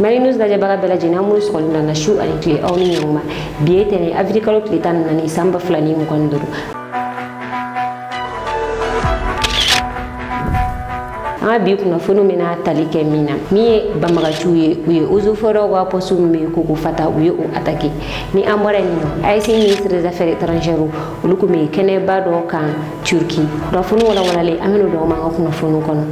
Marinus da jabaga bela jina mu skol na shu ani tile awni nyoma biete ni afrika lo klitan nani samba flani mu konduru bi kuna funu mina talike mina mi bamagachuye uye uzuforo wa posu mi kuku fata uye o atake ni ambore ni no aisi ministre des affaires étrangères uluku mi kene bado kan turki do funu wala le amenu do ma kuna funu kono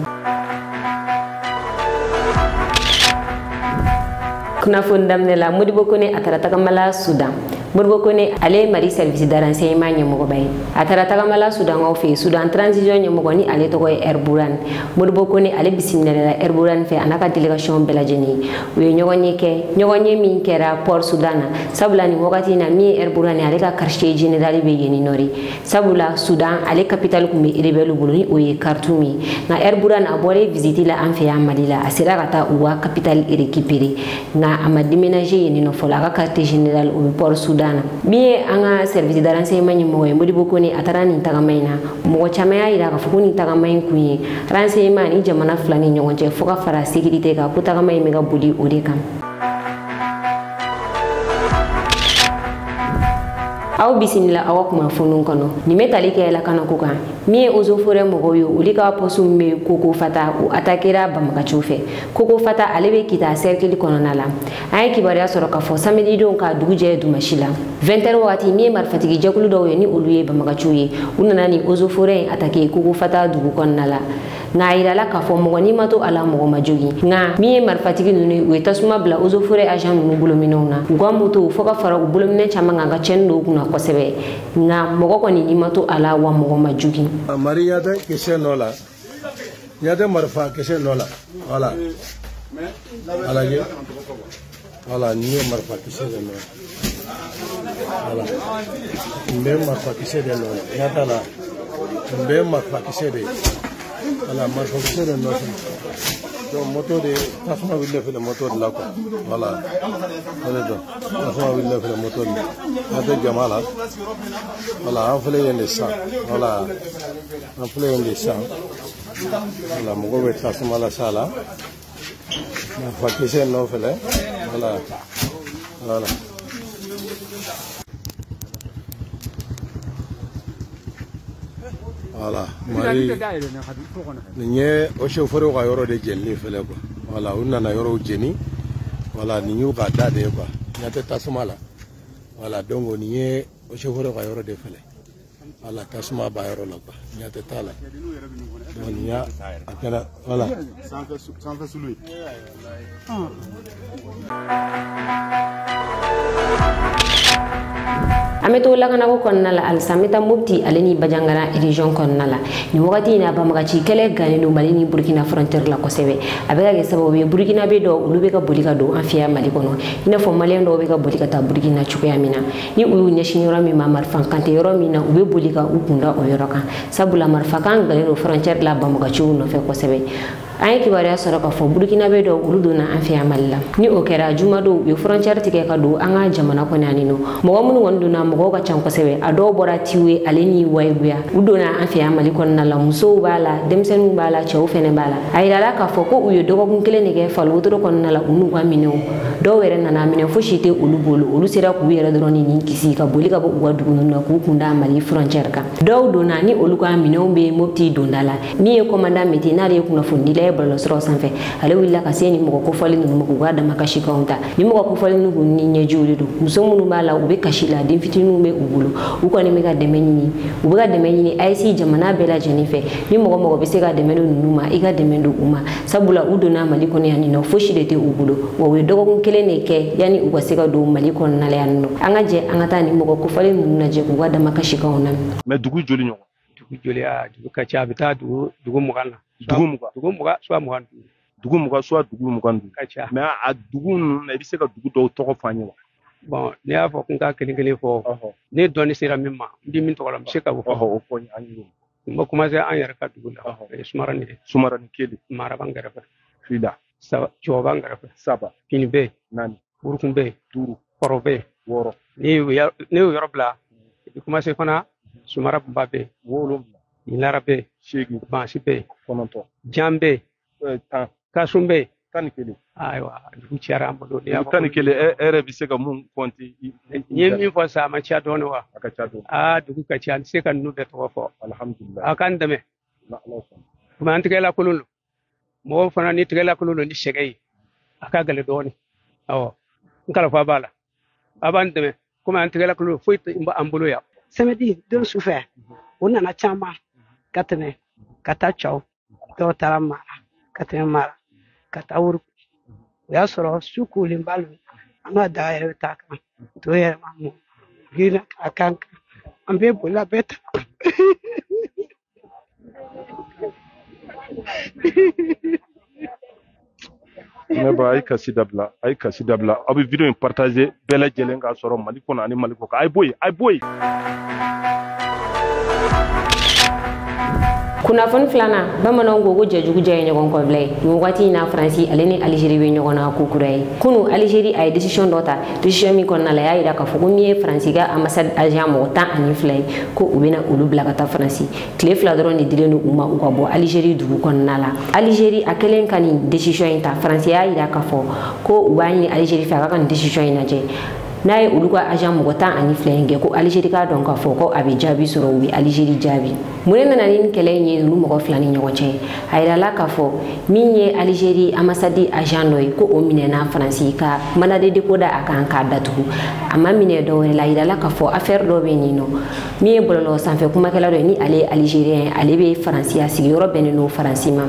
kuna fundam ne la mudi bokone atarata kamala Sudan Murbo kone ale mari service de renseignement nyamugo bay atara tagamala Sudan ofe Sudan transition nyamugo ni ale to Erburan murbo kone ale bisimila Erburan fe anaka delegation belajeni we nyogonye min kera port Sudan sabula ni wakati na mi Erburan ale ka quartier general be yeni nori sabula Sudan ale capital kumbe rebelu buluni oye Khartoum na Erburan abore visiter la anfe ya malila asira kata uwa capital récupérer na amadiménager yeni no fola ka quartier general o port Sudan Mie anga service de renseignement nyimoye modi bokoni atarani tagamaina mo chamaya ira ka fukuni tagamain kunyi renseignement ni jamana fulani nyonje foka fara sécurité ka kutagamai mega budi odeka aw bisimila awa kuma funun kono ni metali ke la kana kuka mi ozo fore mogoyo ulika posu me koko fata u atakera bamakachufe koko fata alebe kita cercle kono nala ay kibariya soro ka fo samedi don ka duguje du mashila 20h wati mi marfatigi jakulu do ni uluye bamakachuye unana ni ozo fore atake koko fata dugu kono nala nga irala ka fo mogoni mato ala mogo majogi nga mi marfatigi nuni wetasuma bla ozo fore agent nunu bulominona ngwa moto foka fara ubulomine chamanga nga chendo kuna kosebe nga mogo ko ni mato ala wa mogo majugi maria de kese nola yade marfa kese nola wala ala ye wala ni marfa kese de nola wala mbe marfa kese de nola yada la mbe marfa kese de wala marfa kese de nola donc moto de tasma wille fe le moto de la quoi voilà voilà donc tasma wille fe le moto de ade jamala voilà en fait yende sa voilà en fait yende sa voilà mo go be tasma la sala na fakise no fele voilà voilà voilà mari niye o chauffeur ko yoro de jenni fele ko voilà unna na yoro jeni voilà ni yu ka dade ko nyate tasuma la voilà dongo niye o chauffeur ko yoro de fele voilà tasuma ba yoro la ko nyate tala don ya akala voilà sans fait sous lui ameto lagana ko konnala al samita mubti aleni bajangana region konnala ni wakati na bamagachi kele ganelo malini Burkina frontière la ko sebe abega ge sababu be Burkina be do ulube ka bolika do afia mali kono ina fo malien do be ka bolika ta Burkina chuko mina ni uyu nyeshinyora mi mamar fankante yoro mina ube bolika ukunda o yoroka sabula marfakan ganelo frontière la bamagachi no fe ko sebe ay kibariya soro ka fo Burkina be do uludo na afia malila ni o kera juma do be frontière tike ka do anga jamana ko nanino mo mun wonduna mo ga chan ko sebe ado bora tiwe aleni waybuya udona afia mali kon na la muso bala demsenu bala chaw fene bala ay dala ka fo ko uyo dogo kun kele ne ke fal wotoro kon na la unu ga mino do were na na mino fo shite ulubolo ulu sera ku yere do ni kisi ka boli ka bo wadu na ku kunda mali frontière ka do do na ni olu ga mino be mopti dondala ni e komanda meti na re kuna fundile bolo sro sanfe ale willa ka seni mo ko fali no mo ga da makashi kaunta ni mo ko fali no ni nyejuli do muso munu bala ube kashila din fitinu be ubulo uko ni mega demenyi ubuga demenyi IC jamana bela jenife ni mogo be se ga demenu numa iga demendo uma sabula udona maliko ne yani no foshidete ubulo wowe dogo kun kele ne ke yani ugo se ga do maliko na le yanno angaje angata ni mogo ko fale nuna je ko wada makashi kauna me dugu joli nyoko dugu joli a dugu ka cha bita dugu mugana dugu muga so mugan dugu muga so dugu mugan me a dugu na bi se ga dugu do to ko fanye wa bon ne a fɔ kun ka kelen fɔ ne dɔnni sera min ma ndi min tɔgɔ la se ka fɔ o fɔ an yi mo commencé an yɛrɛ ka dugu la sumarani kedi maraban gɛrɛfɛ fida saba coban gɛrɛfɛ saba kini be nani burukun be duru kɔrɔ be wɔɔrɔ ne y'o yɔrɔ bila i commencé fana sumara ba be wolonwula ilara be seegin bansi be kɔnɔntɔn jan be tan kasum be tan kele aywa dugu ciyara am do ya tan kele ere bi se ka mun konti ni min fo sa ma ciya don wa aka chato dugu ka ciya se kan nu be to fo alhamdulillah akan dame kuma an tigela kululu mo fana ni tigela kululu ni shegay aka gale doni awo ngala fa bala aban dame kuma an tigela kululu fo imba ambulo ya samedi don sufe ona na chama katene kata chaw to tarama katene mara kata wuru ya soro sukulin balu ama da ya ta kan to ya mamu gina akan ambe bola beta ne ba ay kasi dabla abi video in partager bela jelen ka soro mali kono ani mali ko ay boy kunnafoni filana bamananw ko jɛjugu jɛ ye ɲɔgɔn kɔ bila ye nin wagati na faransi ale ni aligeri bɛ ɲɔgɔn na kokura ye kunu aligeri a ye décision dɔ ta décision min kɔnɔna la y'a yira k'a fɔ ko min ye faransi ka ambassade agent mɔgɔ 12 ye ko u bɛna olu bila ka taa faransi tile 2 dɔrɔn de dilen don u ma u ka bɔ aligeri dugu kɔnɔna la aligeri a kɛlen ka nin décision in ta faransi y'a yira k'a fɔ ko u b'a ɲini aligeri fɛ a ka nin décision in lajɛ n'a ye olu ka agent mɔgɔ 12 in kɛ ko aligeri k'a dɔn k'a fɔ ko a bɛ jaabi sɔrɔ u bɛ aligeri jaabi mun de nana ni kɛlɛ in ye olu mɔgɔ 2 ni ɲɔgɔn cɛ a yirala k'a fɔ min ye aligeri ambassade agent dɔ ye ko o minɛna faransi ka mandat de dépôt da a kan k'a datugu a ma minɛ dɔwɛrɛ la a yirala k'a fɔ affaire dɔ bɛ yen nɔ min ye bɔlɔlɔ sanfɛ kumakɛla dɔ ye ni ale ye aligérien ye ale bɛ faransi a sigiyɔrɔ bɛnnen don faransi ma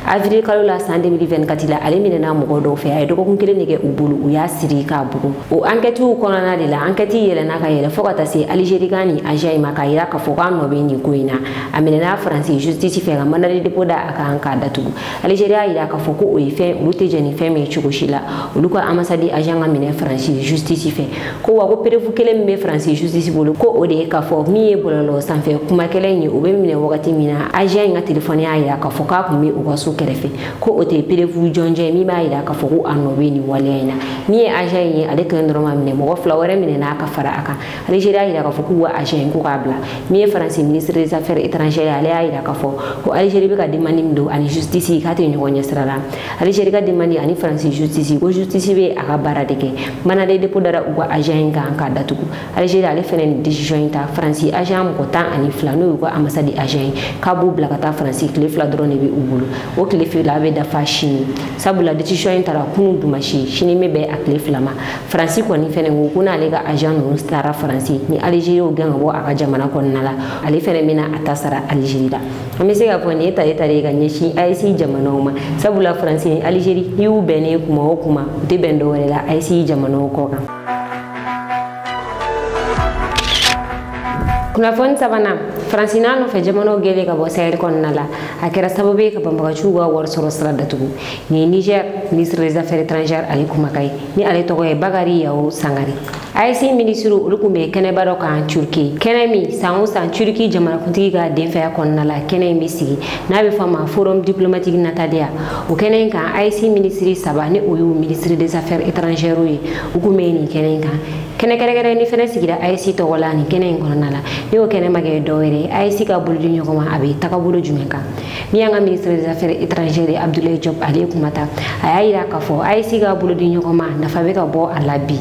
avril kalo la san 2024 la ale minɛna mɔgɔ dɔw fɛ a ye dɔgɔkun 1 de kɛ u bolo u y'a siri k'a bugu o enquête kɔnɔna de la enquête yɛlɛnna ka yɛlɛ fo ka taa se aligérie ka ni agent ma k'a yira k'a fɔ k'a nɔ bɛ nin ko in na a minɛna faransi justice fɛ ka mandat de dépôt da a kan k'a datugu aligérie y'a yira k'a fɔ ko o ye fɛn olu tɛ jɛ ni fɛn min ye cogo si la olu ka ambassade agent ka minɛ faransi justice fɛ ko wa ko preuve kelen min bɛ faransi justice bolo ko o de ye k'a fɔ min ye bɔlɔlɔ sanfɛ kumakɛla in ye o bɛ minɛ wagati min na agent in ka téléphone y'a yira k'a fɔ k'a tun bɛ u ka so kɛrɛfɛ ko o tɛ preuve jɔnjɔn ye min b'a yira k'a fɔ ko a nɔ bɛ nin waleya in na min ye agent in ye ale kelen dɔrɔn ma minɛ mɔgɔ 2 wɛrɛ minɛ n'a ka fara a kan aligérie y'a yira k'a fɔ k'u ka agent in ko k'a bila min ye faransi ministre des affaires étrangères ale y'a yira k'a fɔ ko aligérie bɛ ka demande min don ani justice k'a tɛ ɲɔgɔn ɲɛ sira la aligérie ka demande ani faransi justice ko justice bɛ a ka baara de kɛ mandat de dépôt dara u ka agent in kan k'a datugu aligérie ale fɛnɛ ni décision in ta faransi agent mɔgɔ 12 n'o y'u ka ambassade agent ye k'a b'u bila ka taa faransi tile 2 dɔrɔn de bɛ u bolo o tile 2 a bɛ dafa sini sabula décision in taara kunun dumasi sini bɛ bɛn a tile 2 ma faransi kɔni fɛnɛ ko ko n'ale ka agent ninnu taara faransi ni aligérie y'o gɛn ka bɔ a ka jamana kɔnɔna la ale fɛnɛ bɛna a ta sara aligérie la an bɛ se k'a fɔ nin ye tare tare ka ɲɛsin AES jamanaw ma sabula faransi ni aligérie n'i y'u bɛnnen kuma o kuma u tɛ bɛn dɔwɛrɛ la AES jamanaw kɔ kan. kunnafoni sabanan faransi n'a nɔfɛ jamanaw gɛlɛn ka bɔ sahel kɔnɔna la a kɛra sababu ye ka banbagaciw ka wari sɔrɔ sira datugu nin ye niger ministre des affaires étrangères ale kumakan ye ni ale tɔgɔ ye bakari yawo sangare AES minisiriw olu tun bɛ kɛnɛba dɔ kan turki kɛnɛ min san o san turki jamanakuntigi ka denfaya kɔnɔna la kɛnɛ in bɛ sigi n'a bɛ fɔ ma forum diplomatique natalia o kɛnɛ in kan AES minisiri 3 ni o y'u ministre des affaires étrangères ye u tun bɛ nin kɛnɛ in kan kɛnɛ kɛrɛkɛrɛ ni fɛnɛ sigira AES tɔgɔ la nin kɛnɛ in kɔnɔna la ni o kɛnɛ ma kɛ dɔwɛrɛ AES ka bolodi ɲɔgɔn ma a bɛ tagabolo jumɛn kan min y'an ka ministre des affaires étrangères Abdoulaye Diop ale ye kuma ta a y'a yira k'a fɔ AES ka bolodi ɲɔgɔn ma nafa bɛ ka bɔ a la bi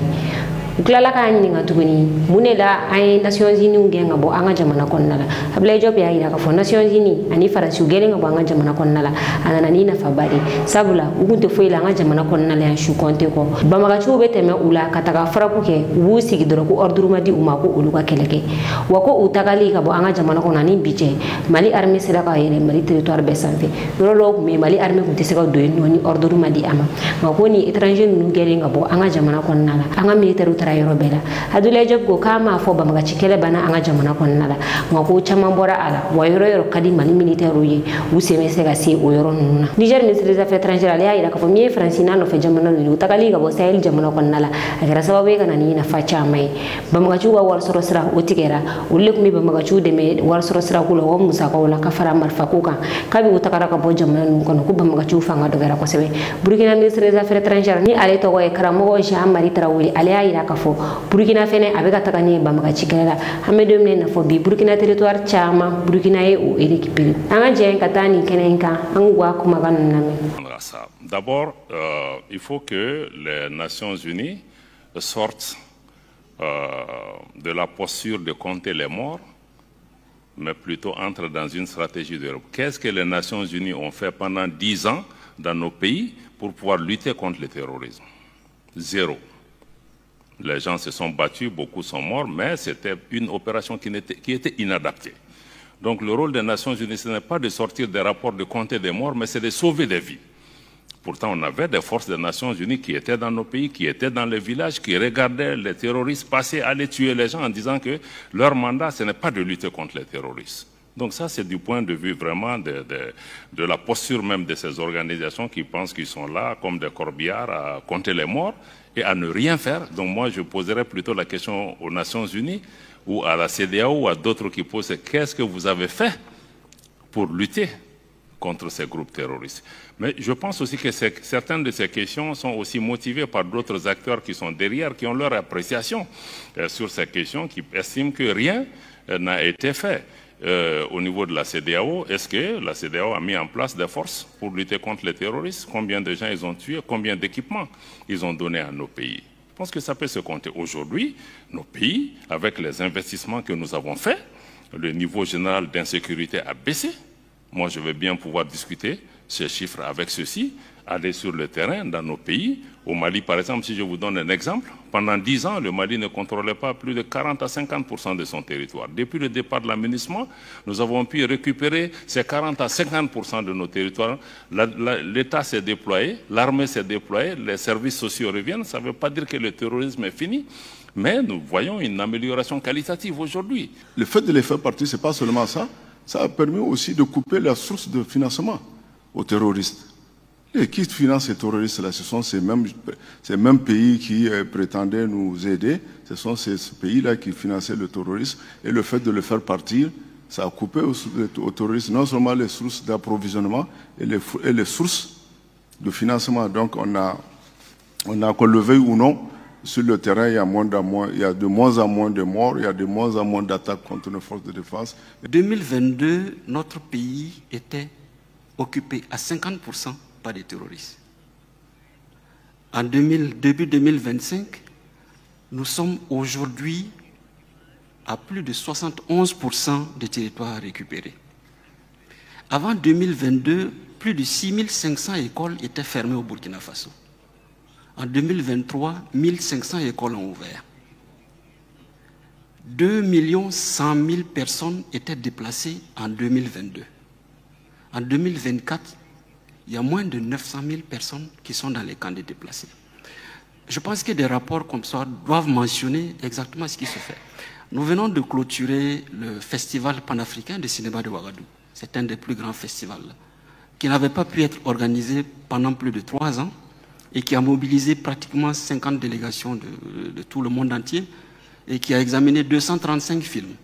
u tilala k'a ɲininka tuguni mun de la an ye Nations Unies gɛn ka bɔ an ka jamana kɔnɔna la Abdoulaye Diop y'a yira k'a fɔ Nations Unies ani faransiw gɛnlen ka bɔ an ka jamana kɔnɔna la a nana ni nafaba de sabula u tun tɛ foyi la an ka jamana kɔnɔna la yan su kɔnte kɔ banbagaciw bɛ tɛmɛ u la ka taga faraku kɛ u b'u sigi dɔrɔn ko ordre ma di u ma ko olu ka kɛlɛ kɛ wa ko u tagali ka bɔ an ka jamana kɔnɔ ani bi cɛ Mali armée sera ka yɛlɛ Mali territoire bɛɛ sanfɛ yɔrɔ dɔw tun bɛ yen Mali armée tun tɛ se ka don yen nɔ ni ordre ma di a ma nka ko ni étranger ninnu gɛnlen ka bɔ an ka jamana kɔnɔna la an ka militaires taara yɔrɔ bɛɛ la Abdoulaye Diop ko k'a m'a fɔ banbagaci kɛlɛ banna an ka jamana kɔnɔna la nka ko caman bɔra a la wa yɔrɔ ka di Mali militaires ye u sen bɛ se ka se o yɔrɔ ninnu na Niger ministre des affaires étrangères ale y'a yira k'a fɔ min ye faransi n'a nɔfɛ jamana ninnu u tagali ka bɔ Sahel jamana kɔnɔna la a kɛra sababu ye ka na ni nafa caman ye banbagaciw ka wari sɔrɔ sira o tigɛra olu de tun bɛ banbagaciw dɛmɛ wari sɔrɔ sira ko la o musakaw la ka fara marifa ko kan kabi u tagara ka bɔ jamana ninnu kɔnɔ ko banbagaciw fanga dɔgɔyara kosɛbɛ Burkina ministre des affaires étrangères ni ale tɔgɔ ye karamɔgɔ Jean Marie Traoré ale y'a yira k'a fɔ Burkina fɛnɛ a bɛ ka taga ni banbagaci kɛlɛ la an bɛ don min na fɔ bi Burkina territoire caman Burkina ye o récupéré an ka jɛ ka taa nin kɛnɛ in kan an k'u ka kumakan ninnu lamɛn. D'abord, il faut que les Nations Unies sortent de la posture de compter les morts, mais plutôt entrent dans une stratégie d'Europe. Qu'est-ce que les Nations Unies ont fait pendant 10 ans dans nos pays pour pouvoir lutter contre le terrorisme? Zéro. Les gens se sont battus, beaucoup sont morts, mais c'était une opération qui était inadaptée. Donc le rôle des Nations Unies, ce n'est pas de sortir des rapports de compter des morts, mais c'est de sauver des vies. Pourtant, on avait des forces des Nations Unies qui étaient dans nos pays, qui étaient dans les villages, qui regardaient les terroristes passer, aller tuer les gens en disant que leur mandat, ce n'est pas de lutter contre les terroristes. Donc ça, c'est du point de vue vraiment de la posture même de ces organisations qui pensent qu'ils sont là comme des corbillards à compter les morts et à ne rien faire. Donc moi, je poserais plutôt la question aux Nations Unies ou à la CEDEAO ou à d'autres qui posent « Qu'est-ce que vous avez fait pour lutter contre ces groupes terroristes ?» Mais je pense aussi que certaines de ces questions sont aussi motivées par d'autres acteurs qui sont derrière, qui ont leur appréciation sur ces questions, qui estiment que rien n'a été fait. Au niveau de la CEDEAO, est-ce que la CEDEAO a mis en place des forces pour lutter contre les terroristes? Combien de gens ils ont tués? Combien d'équipements ils ont donné à nos pays? Je pense que ça peut se compter. Aujourd'hui, nos pays, avec les investissements que nous avons faits, le niveau général d'insécurité a baissé. Moi, je vais bien pouvoir discuter ces chiffres avec ceux-ci, aller sur le terrain dans nos pays. Au Mali, par exemple, si je vous donne un exemple, pendant 10 ans, le Mali ne contrôlait pas plus de 40 à 50% de son territoire. Depuis le départ de l'aménagement, nous avons pu récupérer ces 40 à 50% de nos territoires. L'État s'est déployé, l'armée s'est déployée, les services sociaux reviennent. Ça ne veut pas dire que le terrorisme est fini, mais nous voyons une amélioration qualitative aujourd'hui. Le fait de les faire partir, ce n'est pas seulement ça. Ça a permis aussi de couper la source de financement aux terroristes. Et qui financent ces terroristes-là? Ce sont ces mêmes pays qui prétendaient nous aider. Ce sont ces pays-là qui finançaient le terrorisme. Et le fait de le faire partir, ça a coupé aux terroristes non seulement les sources d'approvisionnement et les sources de financement. Donc qu'on le veuille ou non, sur le terrain, il y a de moins en moins de morts, il y a de moins en moins d'attaques contre nos forces de défense. En 2022, notre pays était occupé à 50% par des terroristes. En début 2025, nous sommes aujourd'hui à plus de 71% des territoires récupérés. Avant 2022, plus de 6500 écoles étaient fermées au Burkina Faso. En 2023, 1500 écoles ont ouvert. 2 100 000 personnes étaient déplacées en 2022. En 2024, il y a moins de 900 000 personnes qui sont dans les camps de déplacés. Je pense que des rapports comme ça doivent mentionner exactement ce qui se fait. Nous venons de clôturer le festival panafricain de cinéma de Ouagadougou. C'est un des plus grands festivals qui n'avait pas pu être organisé pendant plus de 3 ans et qui a mobilisé pratiquement 50 délégations de tout le monde entier et qui a examiné 235 films.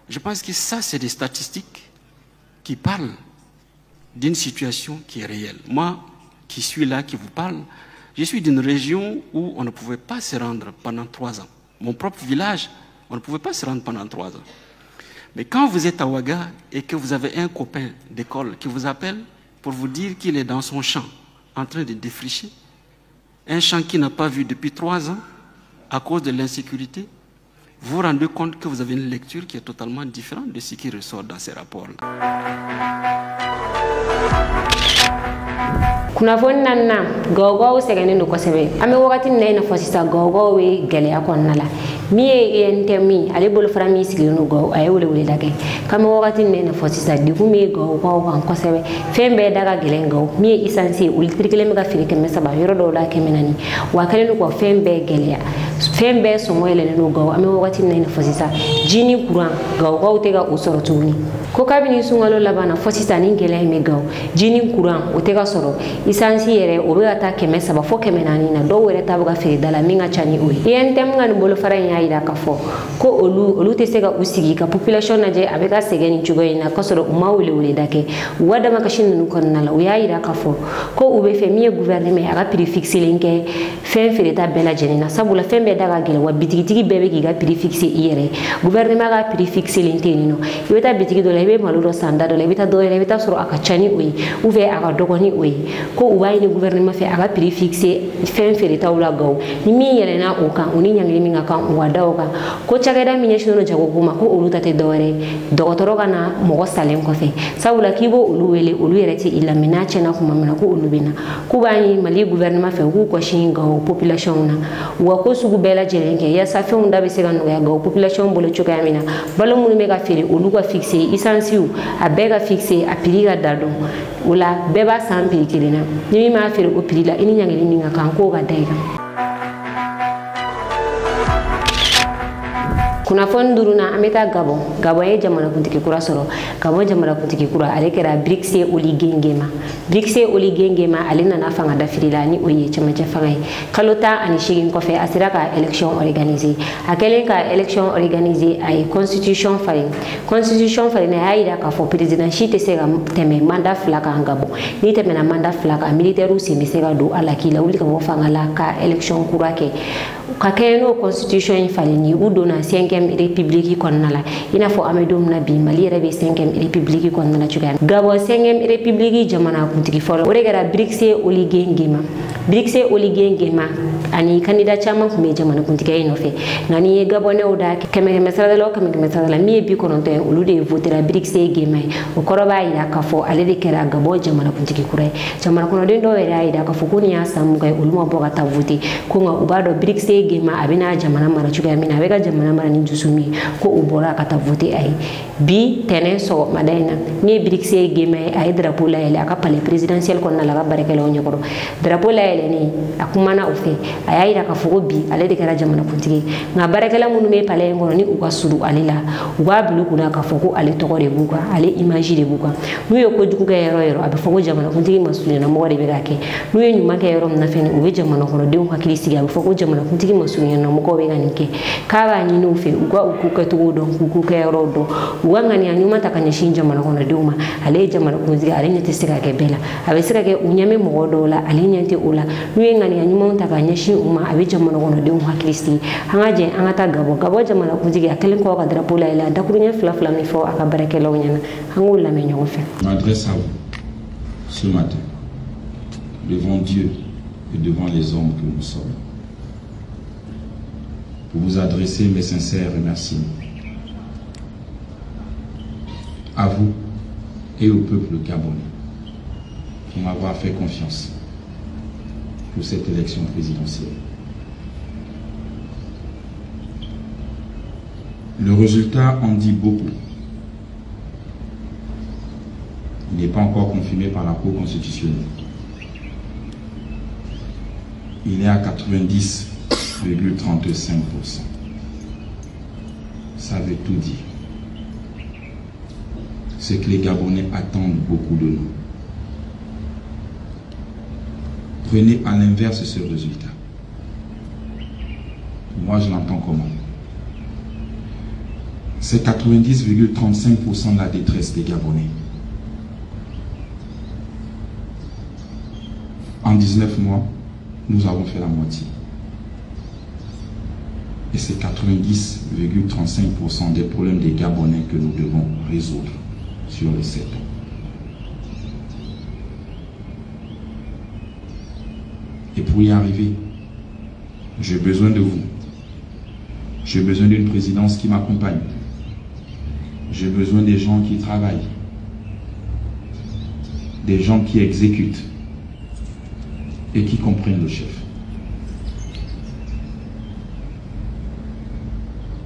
Je pense que ça, c'est des statistiques qui parlent d'une situation qui est réelle. Moi, qui suis là, qui vous parle, je suis d'une région où on ne pouvait pas se rendre pendant 3 ans. Mon propre village, on ne pouvait pas se rendre pendant 3 ans. Mais quand vous êtes à Ouaga et que vous avez un copain d'école qui vous appelle pour vous dire qu'il est dans son champ, en train de défricher, un champ qu'il n'a pas vu depuis 3 ans, à cause de l'insécurité, vous vous rendez compte que vous avez une lecture qui est totalement différente de ce qui ressort dans ces rapports-là. kunnafoni nanna gawgaw segani no kosebe ame wakati nayna fosisa gawgaw we gele akonnala mi entemi ale bol frami sigino gaw ay wole wole dake kame wakati nayna fosisa dikumi gawgaw kan kosebe fembe daga gele gaw mi isansi ultrikele mega firike mesaba yoro do la kemenani wa kale ko fembe gele fembe so moyle no gaw ame wakati nayna fosisa jini kuran gawgaw tega usorotuni ko kabini sungalo labana fo sisani gele me gaw jini courant o te ka soro essence yere o be ata keme saba fo keme nani na do were ta buga fere dala minga chani o yentem ngani bolo fara nya ida ka fo ko olu te sega usigi ka population na je abeka segeni chugo ina ka soro umawule wule dake wada makashin nu kon nala o ya ida ka fo ko ube fe miye gouvernement aga prix fixé lenke fen fere ta bela jenina sabula fen be daga gele wa bitigi bebe ki ga prix fixé yere gouvernement ga prix fixé lenteni no ibeta bitigi do lebe maluro sanda do lebe ta do lebe ta soro aka chani oyi uve aka dogoni oyi ko ubai ni gouvernement fe aga prix fixé fen fere ta ula gaw ni mi yele na oka uni nyangli mi ngaka wada oka ko chageda mi nyesho no jago guma ko ulu tate dore dogotoro kana mo salem ko fe sabula kibo ulu wele ulu yere ti ila minache na kuma mina ko ulu bina kubani mali gouvernement fe ku ko shinga population na wa ko sugu bela jelenke ya safi unda be se ga no ya ga population bolo chuka yamina balo mu me ga fere ulu ga fixé isansiu a bega fixé a prix ga dado wala beba san prix kilina ni ma fere ko prix la ini nyangeli ninga kan ko ga daiga kuna fonduruna ameta gabo ye jamana kuntiki kura soro gabo jamana kuntiki kura ale kera brixe oli gengema ale nana fanga da firila ni oye chama fanga kalota ani shigin kofe asira ka election organisé akelen ka election organisé ay constitution fari na yaida ka fo president shite sega teme mandat flaka ngabo ni teme na mandat flaka militaire usi misega do ala kila uli ka fanga la ka election kurake ka keno constitution fali ni udona 5e république konnala ina fo amedum nabi mali rebe 5e république konnala chuga gabo 5e république jamana kuntiki folo oregara brixe oli gengema ani candidat chama kume jamana kuntiki ino fe ngani gabo ne oda keme mesala mi bi kono to ulude votera brixe gema o koroba ida ka fo ale de kera gabo jamana kuntiki kure jamana kono den do wera ida ka fo kuni asam ga uluma boga ta vote ko nga ubado brixe gema abina jamana mara chuga mina bega jamana mara ni jusumi ko ubora kata vote ay bi tene so madaina ni brixe gema ay drapeau la ele aka pale presidentiel ko na la ga barekelo nyoko drapeau la ele ni akumana ofe ay ida ka fo bi ale de kera jamana kuntigi nga barekela munu me pale ngoro ni uka suru alela uga bulu kuna ka fo ko ale tokore buka ale image de buka nuyo ko jukuga yero abe fo ko jamana kuntigi masuli na mo de be gake nuyo nyuma ke yero na feni ube jamana ko de ko hakilisi abe fo ko jamana kuntigi masuli na mo ko be ganike kaba ni no fe uga ukuka to do ukuka yero do uga ni anyuma takanya shinja mana ko na duma ale jamana kuntigi ale nyete sika ke bela abe sika ke unyame mo dola ale nyete ula nuyo ngani anyuma takanya shi uma abe jamana ko na de hakilisi hangaje angata gabo jamana kuntigi akelen ko ka drapeau la ila dakunya fla mi fo aka barekelo nyana hangul la me nyoko fe. M'adresse à vous ce matin devant Dieu et devant les hommes que nous sommes pour vous adresser mes sincères remerciements à vous et au peuple gabonais pour m'avoir fait confiance pour cette élection présidentielle. Le résultat en dit beaucoup. Il n'est pas encore confirmé par la Cour constitutionnelle. Il est à 90,35%. Ça veut tout dire. C'est que les Gabonais attendent beaucoup de nous. Prenez à l'inverse ce résultat. Moi, je l'entends comment? C'est 90,35% de la détresse des Gabonais. En 19 mois, nous avons fait la moitié. Et c'est 90,35% des problèmes des Gabonais que nous devons résoudre sur les 7 ans. Et pour y arriver, j'ai besoin de vous. J'ai besoin d'une présidence qui m'accompagne. J'ai besoin des gens qui travaillent, des gens qui exécutent et qui comprennent le chef.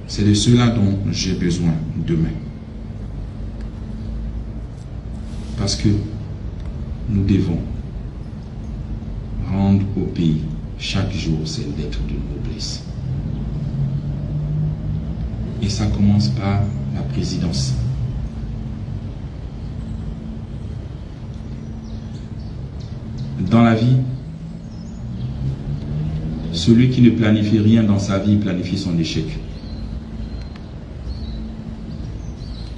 C'est de cela dont j'ai besoin demain. Parce que nous devons rendre au pays chaque jour ses lettres de noblesse. Et ça commence par la présidence. Dans la vie, celui qui ne planifie rien dans sa vie planifie son échec.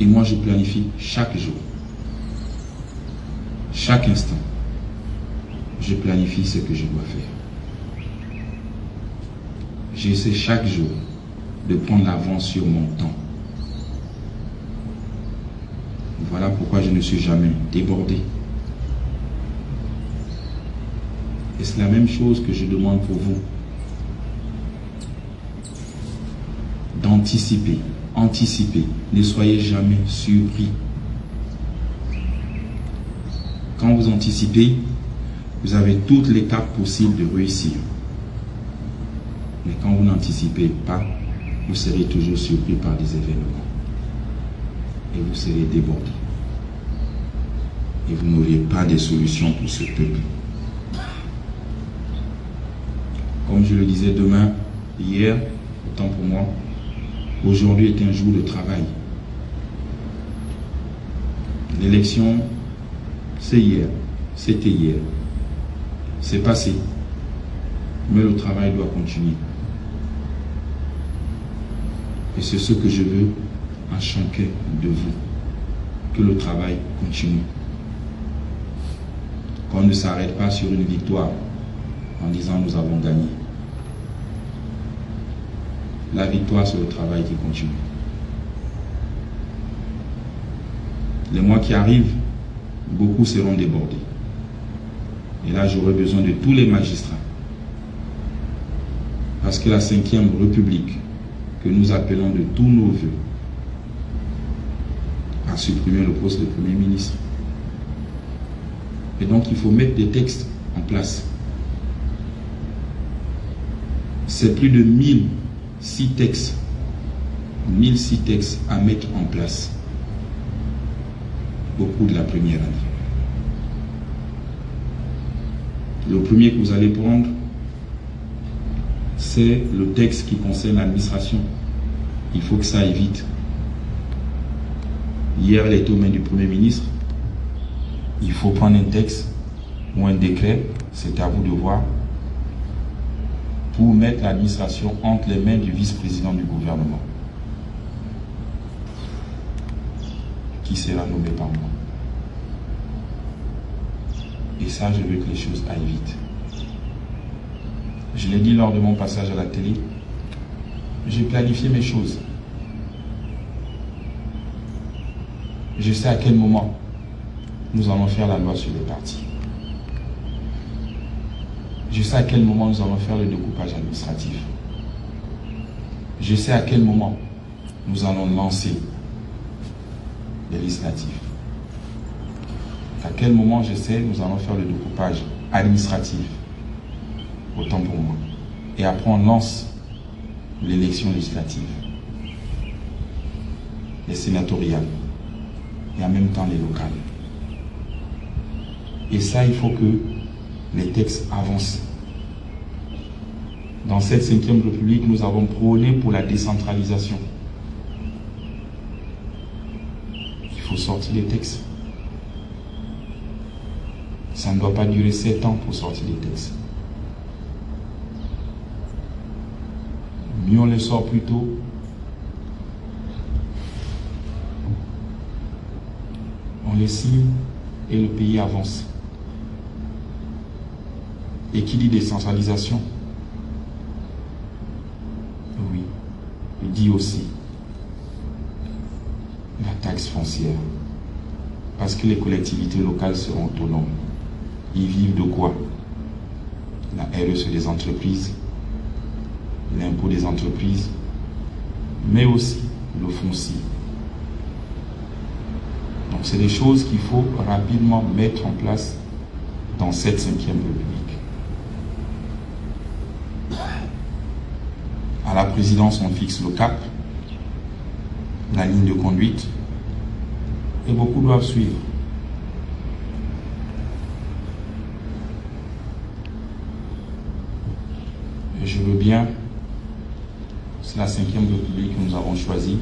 Et moi, je planifie chaque jour, chaque instant. Je planifie ce que je dois faire. J'essaie chaque jour de prendre l'avance sur mon temps. Voilà pourquoi je ne suis jamais débordé. Et c'est la même chose que je demande pour vous. D'anticiper, anticiper. Ne soyez jamais surpris. Quand vous anticipez, vous avez toutes les cartes possibles de réussir. Mais quand vous n'anticipez pas, vous serez toujours surpris par des événements. Et vous serez débordé. Et vous n'aurez pas de solution pour ce peuple. Comme je le disais demain, hier, autant pour moi, aujourd'hui est un jour de travail. L'élection, c'est hier, c'était hier, c'est passé. Mais le travail doit continuer. Et c'est ce que je veux à chacun de vous. Que le travail continue. Qu'on ne s'arrête pas sur une victoire en disant nous avons gagné. La victoire, c'est le travail qui continue. Les mois qui arrivent, beaucoup seront débordés. Et là, j'aurai besoin de tous les magistrats. Parce que la 5e République, que nous appelons de tous nos voeux, a supprimé le poste de Premier ministre. Et donc, il faut mettre des textes en place. C'est plus de 1006 textes. 1006 textes à mettre en place. Au cours de la première année. Le premier que vous allez prendre, c'est le texte qui concerne l'administration. Il faut que ça aille vite. Hier, elle était aux mains du Premier ministre. Il faut prendre un texte ou un décret, c'est à vous de voir, pour mettre l'administration entre les mains du vice-président du gouvernement, qui sera nommé par moi. Et ça, je veux que les choses aillent vite. Je l'ai dit lors de mon passage à la télé, j'ai planifié mes choses. Je sais à quel moment nous allons faire la loi sur les partis. Je sais à quel moment nous allons faire le découpage administratif. Je sais à quel moment nous allons lancer les législatives. À quel moment, je sais, nous allons faire le découpage administratif. Autant pour moi. Et après, on lance l'élection législative. Les sénatoriales. Et en même temps, les locales. Et ça, il faut que les textes avancent. Dans cette 5e République, nous avons prôné pour la décentralisation. Il faut sortir les textes. Ça ne doit pas durer 7 ans pour sortir les textes. Mieux on les sort plus tôt, on les signe et le pays avance. Et qui dit décentralisation? Oui, il dit aussi la taxe foncière. Parce que les collectivités locales seront autonomes. Ils vivent de quoi? La RSE des entreprises, l'impôt des entreprises, mais aussi le foncier. Donc c'est des choses qu'il faut rapidement mettre en place dans cette 5e République. À la présidence, on fixe le cap, la ligne de conduite, et beaucoup doivent suivre. Et je veux bien, c'est la 5e République que nous avons choisie.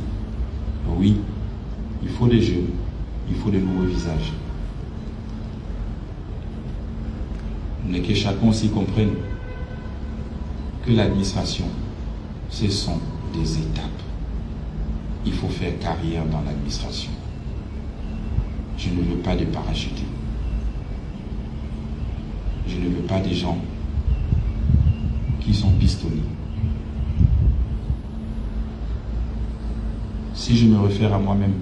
Oui, il faut des jeunes, il faut de nouveaux visages. mais que chacun aussi comprenne que l'administration, ce sont des étapes. Il faut faire carrière dans l'administration. Je ne veux pas de parachutés. Je ne veux pas des gens qui sont pistonnés. Si je me réfère à moi-même,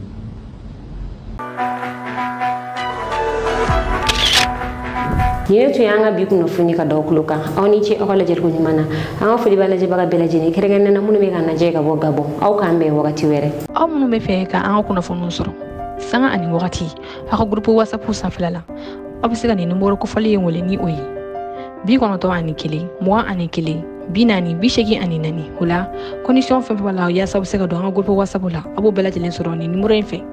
Yene tu yanga bi kuno funi ka daw kluka awni ci okola jel ko ni mana anga fodi bala je baga bela jeni kere ganna munu me ganna je ka bo gabo aw kambe wakati were aw munu me fe ka anga kuno funu soro sanga ani wakati aka groupe whatsapp san filala obisiga ni numero ko fali ngole ni oyi bi kono to ani kili moi ani kili binani bisheki ani nani hula condition fe bala ya sabu se ka do anga groupe whatsapp la abo bela jelen soro ni numero en fe